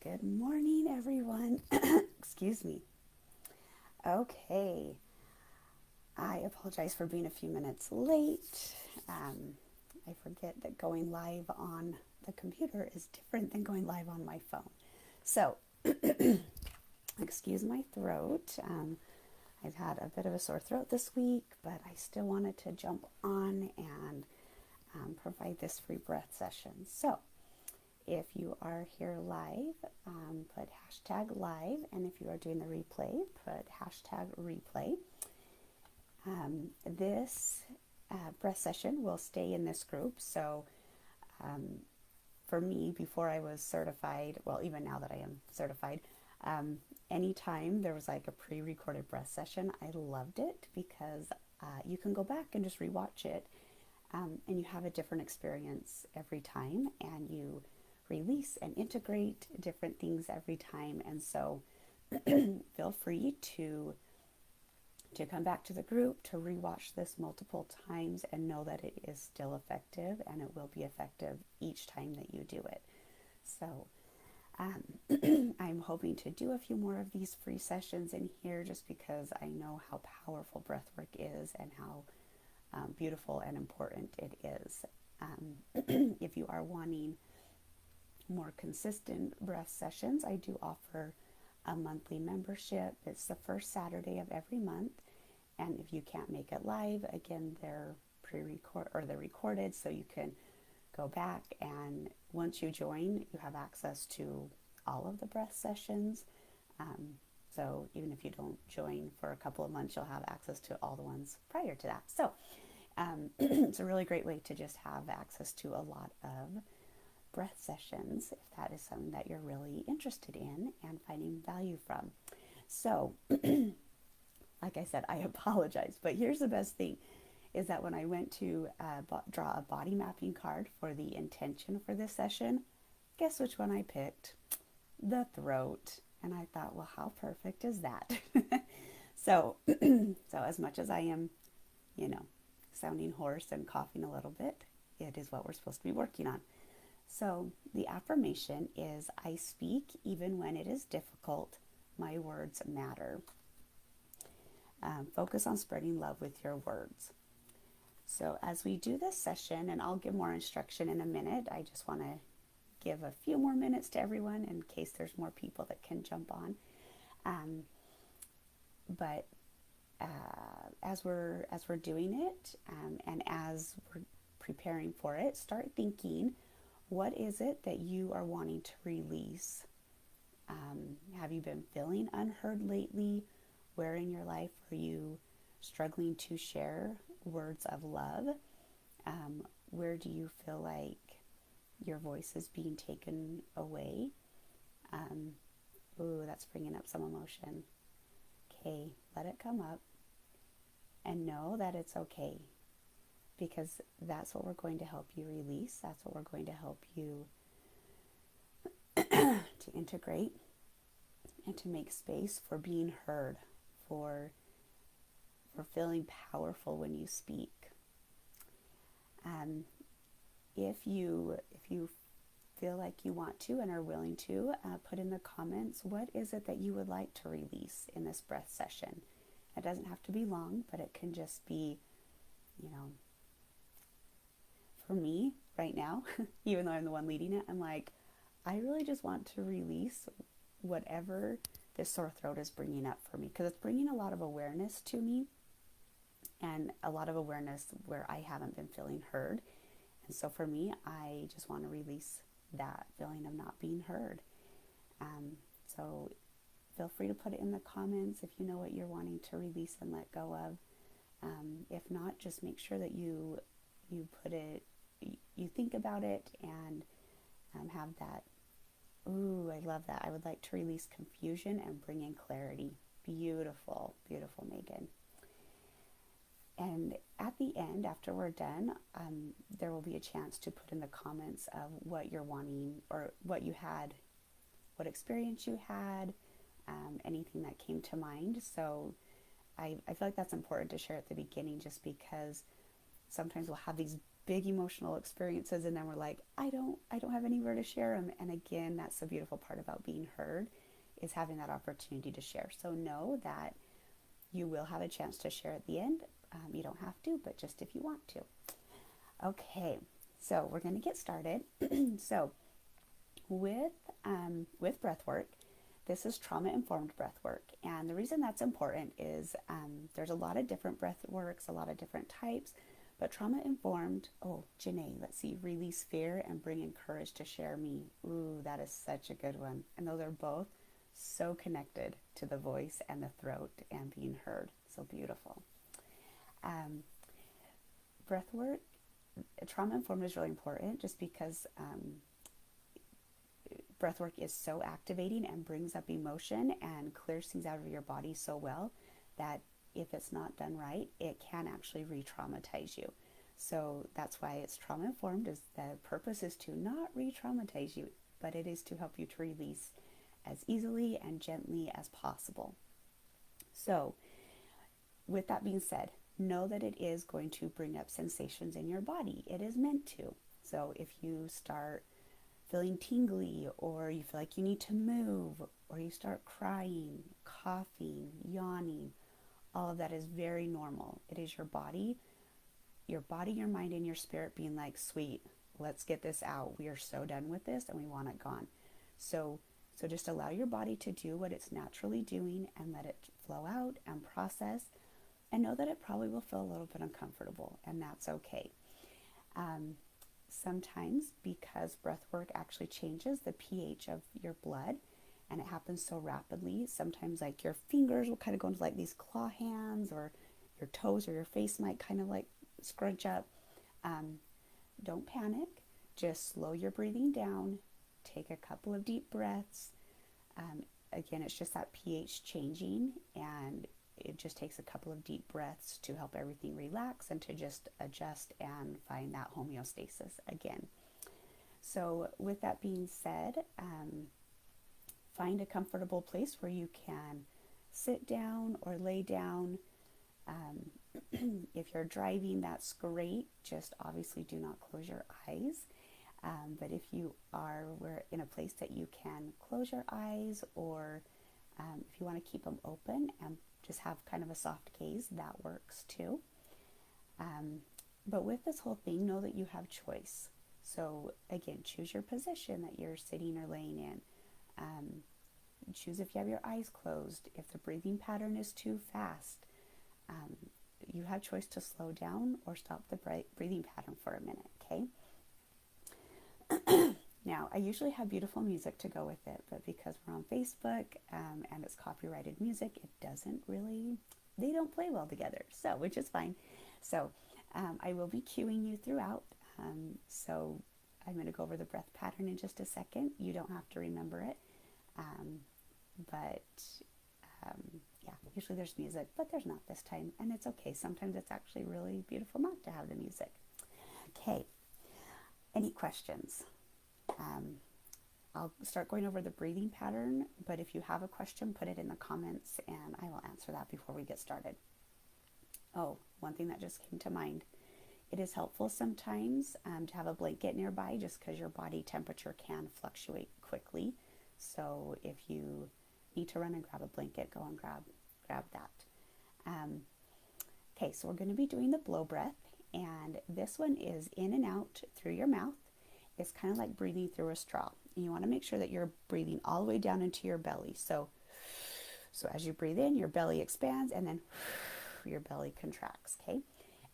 Good morning, everyone. Excuse me. Okay, I apologize for being a few minutes late. I forget that going live on the computer is different than going live on my phone. So, excuse my throat. I've had a bit of a sore throat this week, but I still wanted to jump on and provide this free breath session. So, if you are here live, put hashtag live, and if you are doing the replay, put hashtag replay. This breath session will stay in this group. So for me, before I was certified, well, even now that I am certified, anytime there was like a pre-recorded breath session, I loved it because you can go back and just rewatch it, and you have a different experience every time, and you release and integrate different things every time. And so feel free to come back to the group, to rewatch this multiple times, and know that it is still effective, and it will be effective each time that you do it. So I'm hoping to do a few more of these free sessions in here, just because I know how powerful breathwork is and how beautiful and important it is. If you are wanting more consistent breath sessions, I do offer a monthly membership. It's the first Saturday of every month, and if you can't make it live, again, they're pre-record or they're recorded, so you can go back, and once you join, you have access to all of the breath sessions. So even if you don't join for a couple of months, you'll have access to all the ones prior to that. So it's a really great way to just have access to a lot of breath sessions, if that is something that you're really interested in and finding value from. So, like I said, I apologize, but here's the best thing, is that when I went to draw a body mapping card for the intention for this session, guess which one I picked? The throat. And I thought, well, how perfect is that? So as much as I am, sounding hoarse and coughing a little bit, it is what we're supposed to be working on. So the affirmation is, I speak even when it is difficult. My words matter. Focus on spreading love with your words. So as we do this session, and I'll give more instruction in a minute, I just want to give a few more minutes to everyone in case there's more people that can jump on. But as we're doing it, and as we're preparing for it, start thinking, what is it that you are wanting to release? Have you been feeling unheard lately? Where in your life are you struggling to share words of love? Where do you feel like your voice is being taken away? That's bringing up some emotion. Okay, let it come up and know that it's okay, because that's what we're going to help you release. That's what we're going to help you to integrate and to make space for being heard, for feeling powerful when you speak. If you feel like you want to and are willing to, put in the comments, what is it that you would like to release in this breath session? It doesn't have to be long, but it can just be, for me right now, even though I'm the one leading it, I'm like, I really just want to release whatever this sore throat is bringing up for me, because it's bringing a lot of awareness to me, and a lot of awareness where I haven't been feeling heard. And so for me, I just want to release that feeling of not being heard. So feel free to put it in the comments if you know what you're wanting to release and let go of. If not, just make sure that you put it, you think about it, and have that, I love that. I would like to release confusion and bring in clarity. Beautiful, beautiful, Megan. And at the end, after we're done, there will be a chance to put in the comments of what you're wanting, or what you had, what experience you had, anything that came to mind. So I feel like that's important to share at the beginning, just because sometimes we'll have these big emotional experiences, and then we're like, I don't have anywhere to share them. And again, that's the beautiful part about being heard, is having that opportunity to share. So know that you will have a chance to share at the end. You don't have to, but just if you want to. Okay, so we're going to get started. So with breath work, this is trauma-informed breath work. And the reason that's important is there's a lot of different breath works, a lot of different types, but trauma-informed, oh, Janae, let's see, release fear and bring in courage to share me. Ooh, that is such a good one. And those are both so connected to the voice and the throat and being heard. So beautiful. Breath work, trauma-informed is really important just because breath work is so activating and brings up emotion and clears things out of your body so well that if it's not done right, it can actually re-traumatize you. So that's why it's trauma-informed. Is the purpose is to not re-traumatize you, but it is to help you to release as easily and gently as possible. So with that being said, know that it is going to bring up sensations in your body. It is meant to. So if you start feeling tingly, or you feel like you need to move, or you start crying, coughing, yawning, all of that is very normal. It is your body, your mind, and your spirit being like, sweet, let's get this out. We are so done with this and we want it gone. So just allow your body to do what it's naturally doing and let it flow out and process, and know that it probably will feel a little bit uncomfortable, and that's okay. Sometimes, because breath work actually changes the pH of your blood, and it happens so rapidly, sometimes like your fingers will kind of go into like these claw hands, or your toes or your face might kind of like scrunch up. Don't panic. Just slow your breathing down. Take a couple of deep breaths. Again, it's just that pH changing, and it just takes a couple of deep breaths to help everything relax and to just adjust and find that homeostasis again. So with that being said, find a comfortable place where you can sit down or lay down. If you're driving, that's great. Just obviously do not close your eyes. But if you are, we're in a place that you can close your eyes, or if you want to keep them open and just have kind of a soft gaze, that works too. But with this whole thing, know that you have choice. So again, choose your position that you're sitting or laying in. Choose if you have your eyes closed. If the breathing pattern is too fast, you have choice to slow down or stop the breathing pattern for a minute, okay? Now, I usually have beautiful music to go with it, but because we're on Facebook and it's copyrighted music, it doesn't really, they don't play well together, so, which is fine. So I will be cueing you throughout. So I'm going to go over the breath pattern in just a second. You don't have to remember it. Yeah, usually there's music, but there's not this time, and it's okay. Sometimes it's actually really beautiful not to have the music. Okay, any questions? I'll start going over the breathing pattern, but if you have a question, put it in the comments and I will answer that before we get started. Oh, one thing that just came to mind. It is helpful sometimes to have a blanket nearby, just because your body temperature can fluctuate quickly. So if you need to run and grab a blanket, go and grab that. Okay, so we're going to be doing the blow breath, and this one is in and out through your mouth. It's kind of like breathing through a straw. You want to make sure that you're breathing all the way down into your belly. So as you breathe in, your belly expands, and then your belly contracts, okay?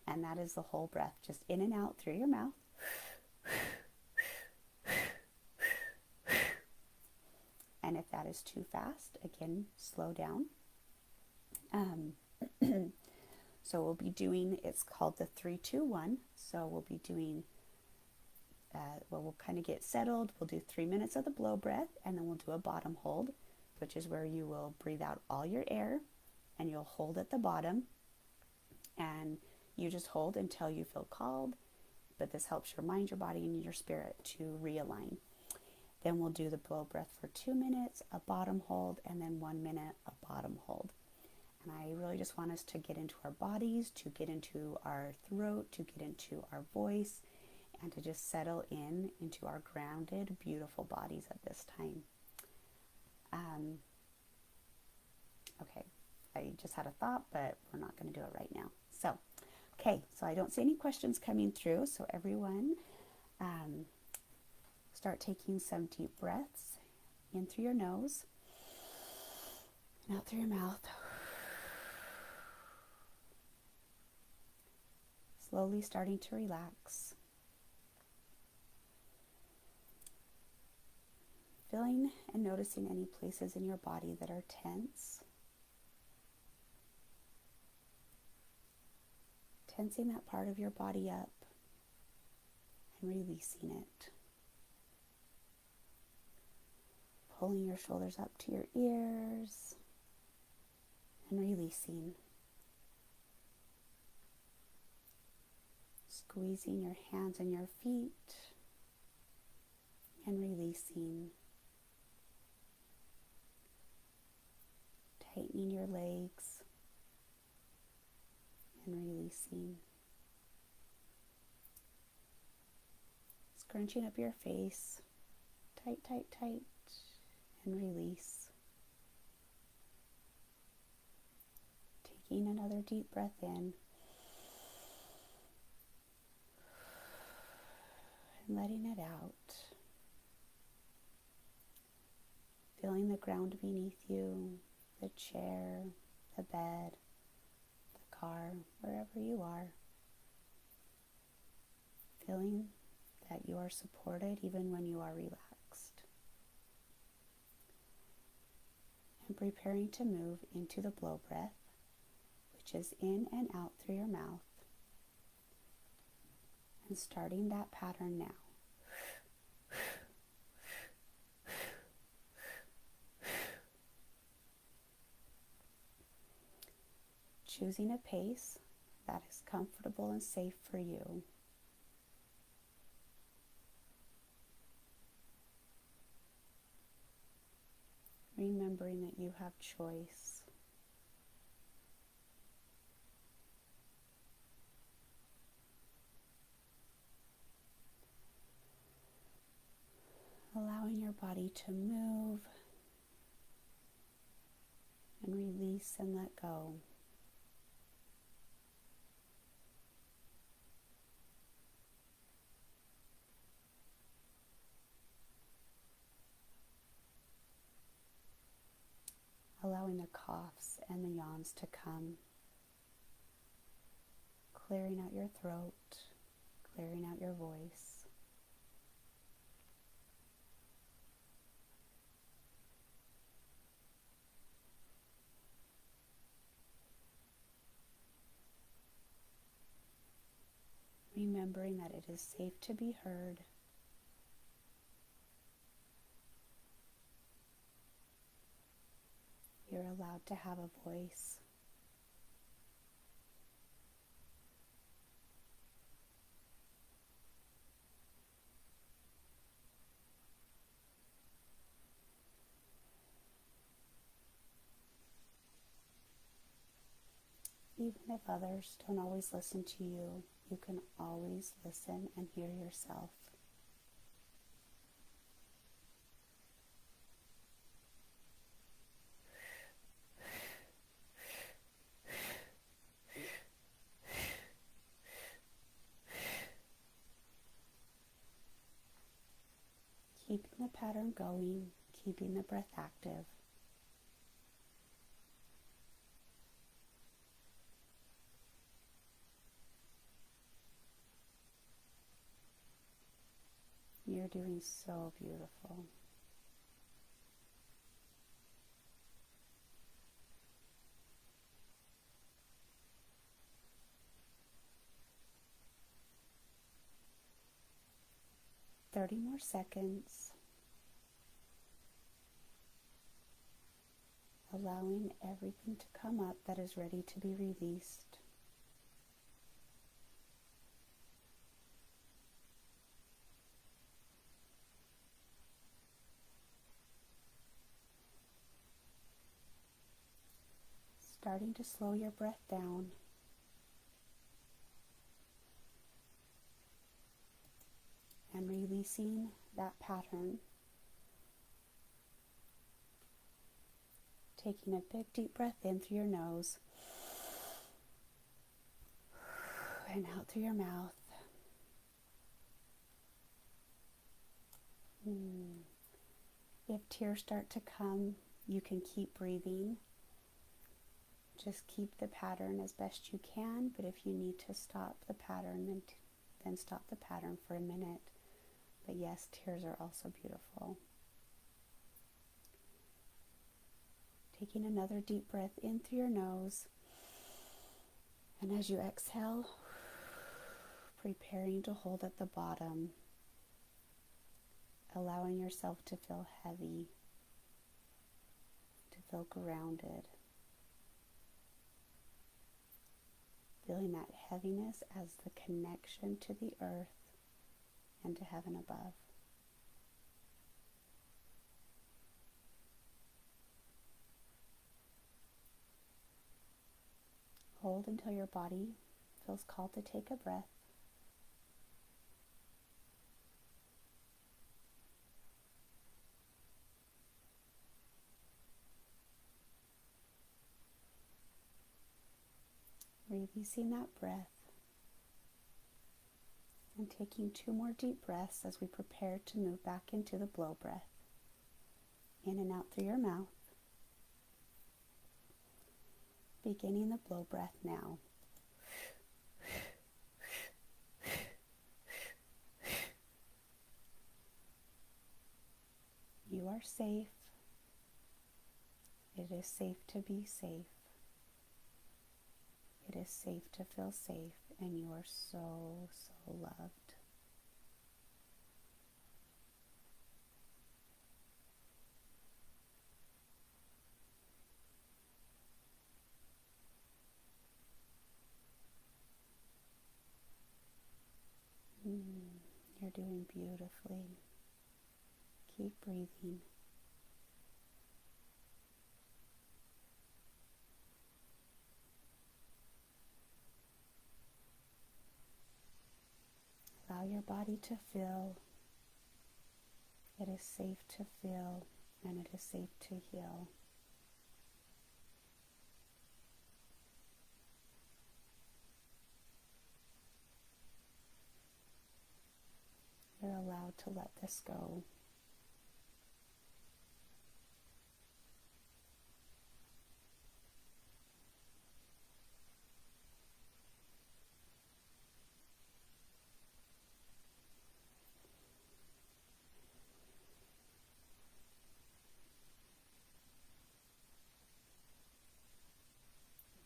And that is the whole breath, just in and out through your mouth. And if that is too fast, again, slow down. So we'll be doing, it's called the 3-2-1. So we'll be doing, we'll kind of get settled. We'll do 3 minutes of the blow breath, and then we'll do a bottom hold, which is where you will breathe out all your air and you'll hold at the bottom. And you just hold until you feel called, but this helps your mind, your body, and your spirit to realign. Then we'll do the blow breath for 2 minutes, a bottom hold, and then 1 minute, a bottom hold. And I really just want us to get into our bodies, to get into our throat, to get into our voice, and to just settle in into our grounded, beautiful bodies at this time. Okay, I just had a thought, but we're not going to do it right now. So, okay, so I don't see any questions coming through, so everyone start taking some deep breaths in through your nose and out through your mouth. Slowly starting to relax. Feeling and noticing any places in your body that are tense. Tensing that part of your body up and releasing it. Pulling your shoulders up to your ears and releasing. Squeezing your hands and your feet and releasing. Tightening your legs and releasing. Scrunching up your face, tight, tight, tight, and release. Taking another deep breath in and letting it out. Feeling the ground beneath you, the chair, the bed, the car, wherever you are. Feeling that you are supported even when you are relaxed. And preparing to move into the blow breath, which is in and out through your mouth. And starting that pattern now. Choosing a pace that is comfortable and safe for you. Remembering that you have choice. Allowing your body to move and release and let go. Allowing the coughs and the yawns to come. Clearing out your throat, clearing out your voice. Remembering that it is safe to be heard. You're allowed to have a voice. Even if others don't always listen to you, you can always listen and hear yourself. Keeping the pattern going, keeping the breath active. You're doing so beautiful. "30 more seconds." Allowing everything to come up that is ready to be released. Starting to slow your breath down. releasing that pattern. Taking a big deep breath in through your nose and out through your mouth. If tears start to come, you can keep breathing. Just keep the pattern as best you can, but if you need to stop the pattern, then stop the pattern for a minute. But yes, tears are also beautiful. Taking another deep breath in through your nose, and as you exhale, preparing to hold at the bottom, allowing yourself to feel heavy, to feel grounded. Feeling that heaviness as the connection to the earth and to heaven above. Hold until your body feels called to take a breath. Releasing that breath and taking 2 more deep breaths as we prepare to move back into the blow breath. In and out through your mouth. Beginning the blow breath now. You are safe. It is safe to be safe. It is safe to feel safe, and you are so, so loved. You're doing beautifully. Keep breathing. Allow your body to feel. It is safe to feel, and it is safe to heal. You're allowed to let this go.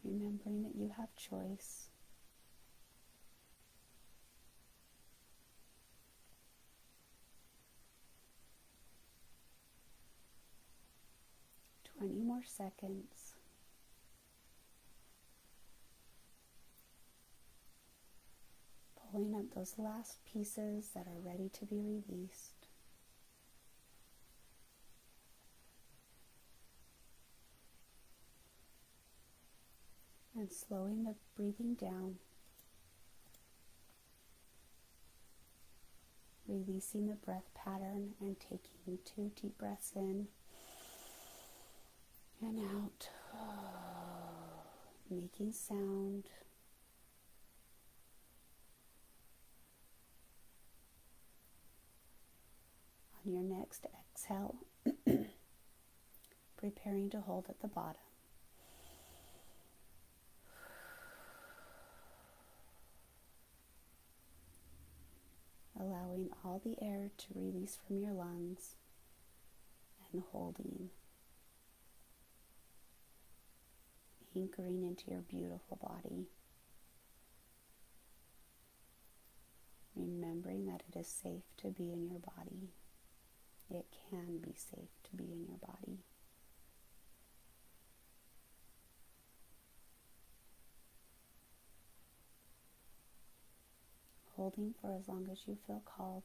Remembering that you have choice. Twenty more seconds. Pulling up those last pieces that are ready to be released. And slowing the breathing down. Releasing the breath pattern and taking 2 deep breaths in and out. Making sound. On your next exhale, preparing to hold at the bottom. Allowing all the air to release from your lungs and holding. Anchoring into your beautiful body. Remembering that it is safe to be in your body. It can be safe to be in your body. Holding for as long as you feel called.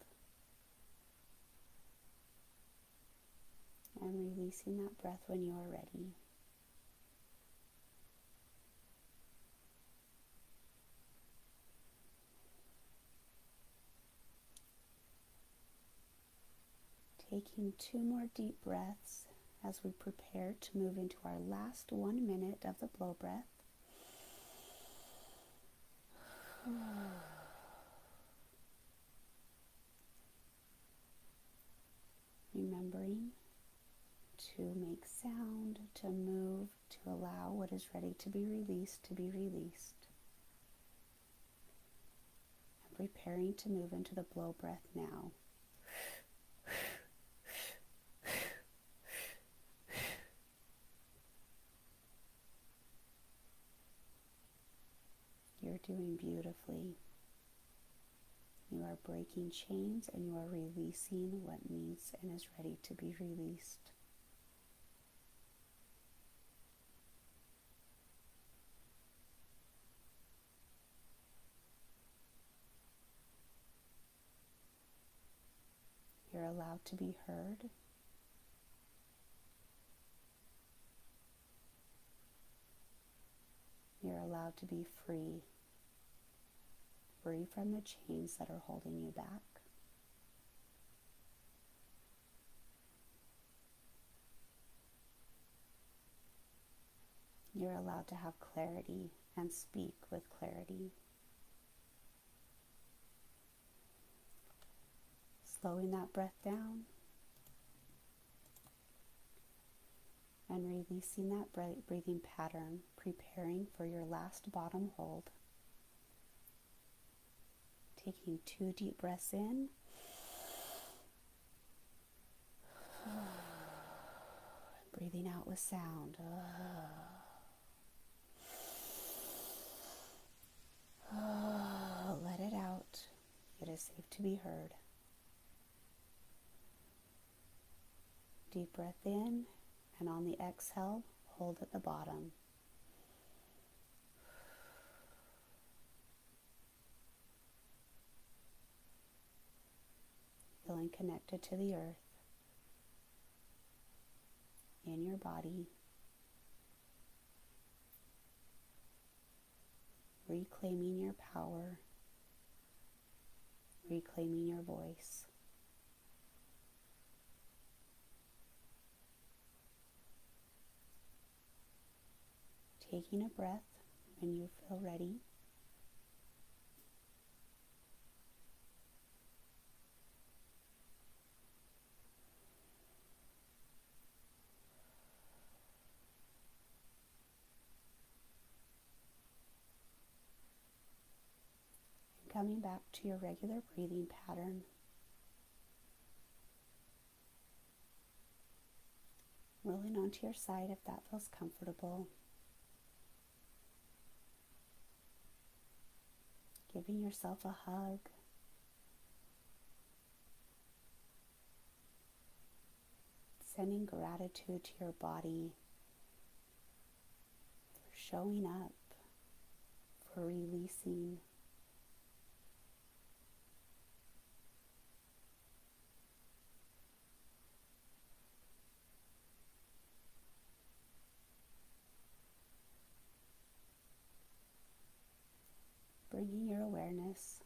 And releasing that breath when you are ready. taking 2 more deep breaths as we prepare to move into our last 1 minute of the blow breath. Remembering to make sound, to move, to allow what is ready to be released to be released. And preparing to move into the blow breath now. You're doing beautifully. You are breaking chains and you are releasing what needs and is ready to be released. You're allowed to be heard. You're allowed to be free. Free from the chains that are holding you back. You're allowed to have clarity and speak with clarity. Slowing that breath down and releasing that breathing pattern, preparing for your last bottom hold. Taking 2 deep breaths in. Breathing out with sound. Let it out. It is safe to be heard. Deep breath in, and on the exhale, hold at the bottom. Feeling connected to the earth, in your body, reclaiming your power, reclaiming your voice. Taking a breath when you feel ready. Coming back to your regular breathing pattern. Rolling onto your side if that feels comfortable. Giving yourself a hug. Sending gratitude to your body for showing up, for releasing. Bringing your awareness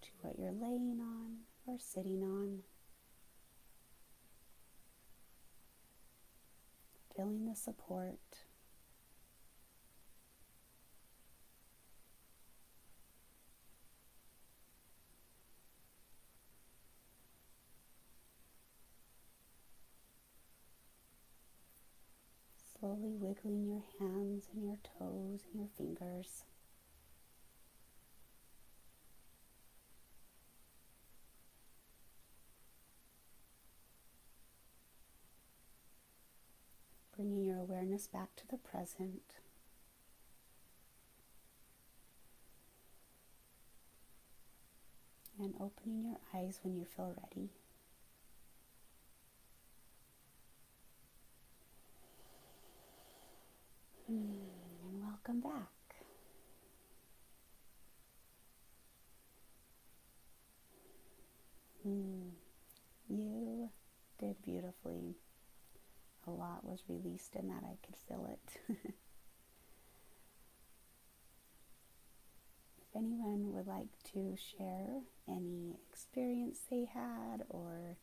to what you're laying on or sitting on. Feeling the support. Slowly wiggling your hands and your toes and your fingers. Bringing your awareness back to the present. And opening your eyes when you feel ready. And welcome back. You did beautifully. A lot was released in that. I could feel it. If anyone would like to share any experience they had or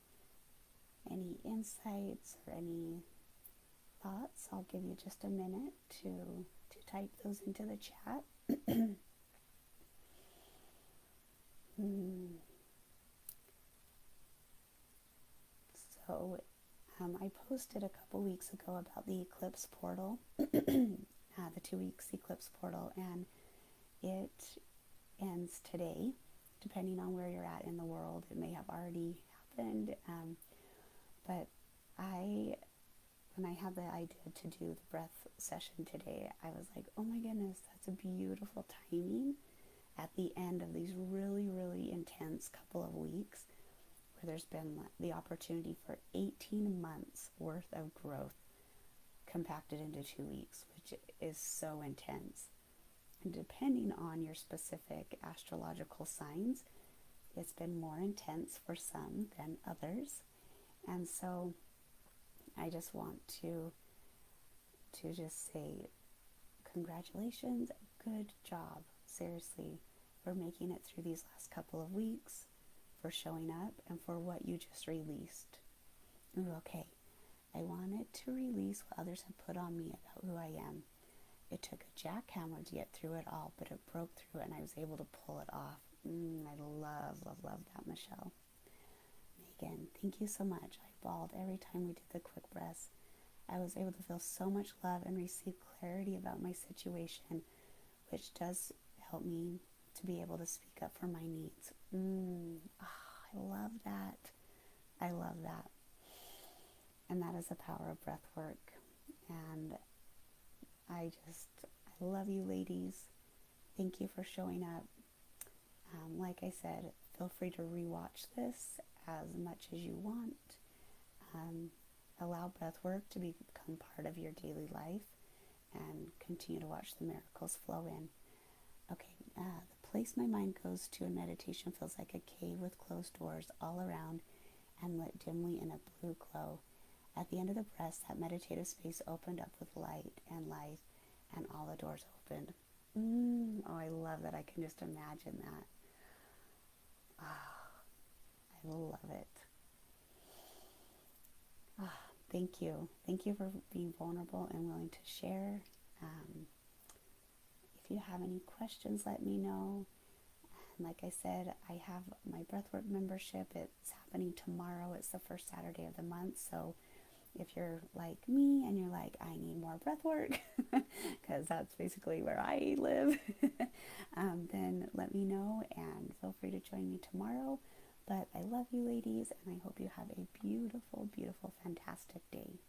any insights or any thoughts, I'll give you just a minute to type those into the chat. So I posted a couple weeks ago about the eclipse portal, the 2 weeks eclipse portal, and it ends today. Depending on where you're at in the world, it may have already happened, but when I had the idea to do the breath session today, I was like, oh my goodness, that's a beautiful timing at the end of these really, really intense couple of weeks where there's been the opportunity for 18 months worth of growth compacted into 2 weeks, which is so intense. And depending on your specific astrological signs, it's been more intense for some than others. And so I just want to just say congratulations, good job, seriously, for making it through these last couple of weeks, for showing up, and for what you just released. Ooh, okay, I wanted to release what others have put on me about who I am. It took a jackhammer to get through it all, but it broke through it and I was able to pull it off. I love, love, love that, Michelle. Megan, thank you so much. I bawled every time we did the quick breaths. I was able to feel so much love and receive clarity about my situation, which does help me to be able to speak up for my needs. I love that. I love that. And that is the power of breath work. And I love you, ladies. Thank you for showing up. Like I said, feel free to rewatch this as much as you want. Allow breath work to become part of your daily life and continue to watch the miracles flow in. Okay, the place my mind goes to in meditation feels like a cave with closed doors all around and lit dimly in a blue glow. At the end of the breath, that meditative space opened up with light, and all the doors opened. Oh, I love that. I can just imagine that. I love it. Thank you. Thank you for being vulnerable and willing to share. If you have any questions, let me know. And like I said, I have my breathwork membership. It's happening tomorrow. It's the first Saturday of the month. So if you're like me and you're like, I need more breath work, because that's basically where I live, then let me know and feel free to join me tomorrow. But I love you, ladies, and I hope you have a beautiful, beautiful, fantastic day.